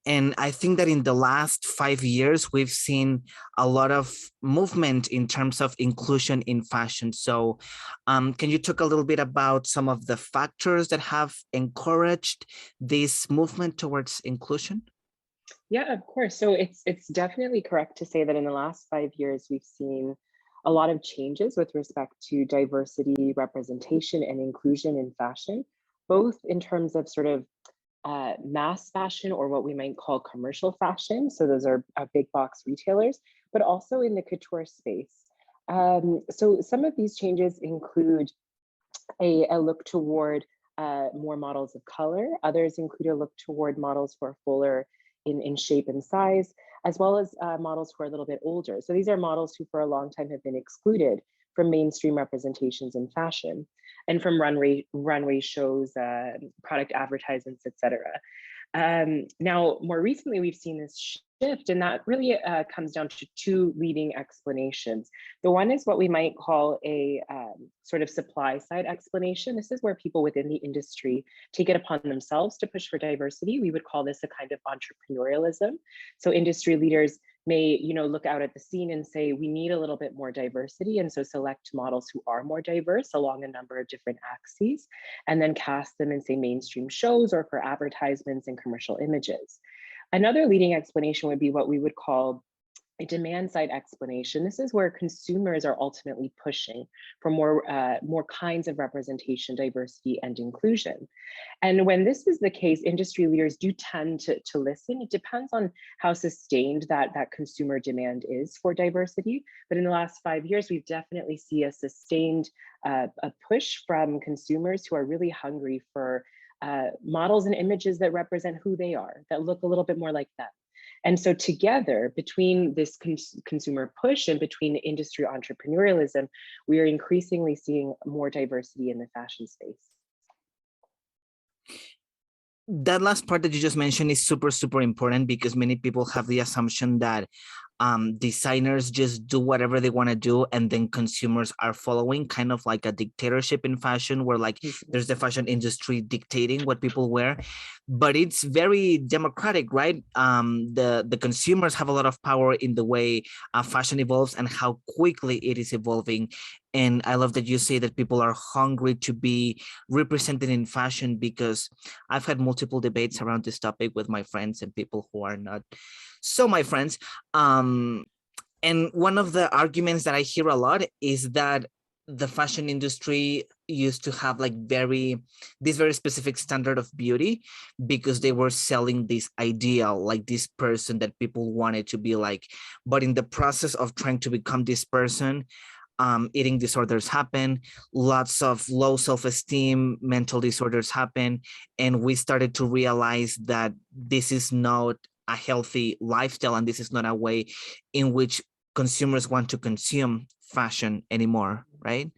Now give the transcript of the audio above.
And I think that in the last 5 years, we've seen a lot of movement in terms of inclusion in fashion. So can you talk a little bit about some of the factors that have encouraged this movement towards inclusion? Yeah, of course. So it's definitely correct to say that in the last 5 years, we've seen a lot of changes with respect to diversity, representation, and inclusion in fashion, both in terms of sort of mass fashion or what we might call commercial fashion. So those are big box retailers, but also in the couture space. So some of these changes include a look toward more models of color. Others include a look toward models who are fuller in shape and size, as well as models who are a little bit older. So these are models who for a long time have been excluded from mainstream representations in fashion and from runway shows, product advertisements, etc. Now, more recently, we've seen this shift, and that really comes down to two leading explanations. The one is what we might call a sort of supply side explanation. This is where people within the industry take it upon themselves to push for diversity. We would call this a kind of entrepreneurialism. So industry leaders may, look out at the scene and say, we need a little bit more diversity. And so select models who are more diverse along a number of different axes, and then cast them in, say, mainstream shows or for advertisements and commercial images. Another leading explanation would be what we would call a demand side explanation. This is where consumers are ultimately pushing for more kinds of representation, diversity, and inclusion. And when this is the case, industry leaders do tend to listen. It depends on how sustained that consumer demand is for diversity. But in the last 5 years, we've definitely seen a sustained a push from consumers who are really hungry for models and images that represent who they are, that look a little bit more like them. And so together, between this consumer push and between industry entrepreneurialism, we are increasingly seeing more diversity in the fashion space. That last part that you just mentioned is super, super important because many people have the assumption that designers just do whatever they want to do and then consumers are following, kind of like a dictatorship in fashion where like there's the fashion industry dictating what people wear, but it's very democratic, right? The consumers have a lot of power in the way fashion evolves and how quickly it is evolving. And I love that you say that people are hungry to be represented in fashion, because I've had multiple debates around this topic with my friends and people who are not so my friends. And one of the arguments that I hear a lot is that the fashion industry used to have like this very specific standard of beauty because they were selling this ideal, like this person that people wanted to be like. But in the process of trying to become this person, eating disorders happen, lots of low self-esteem, mental disorders happen. And we started to realize that this is not a healthy lifestyle, and this is not a way in which consumers want to consume fashion anymore, right?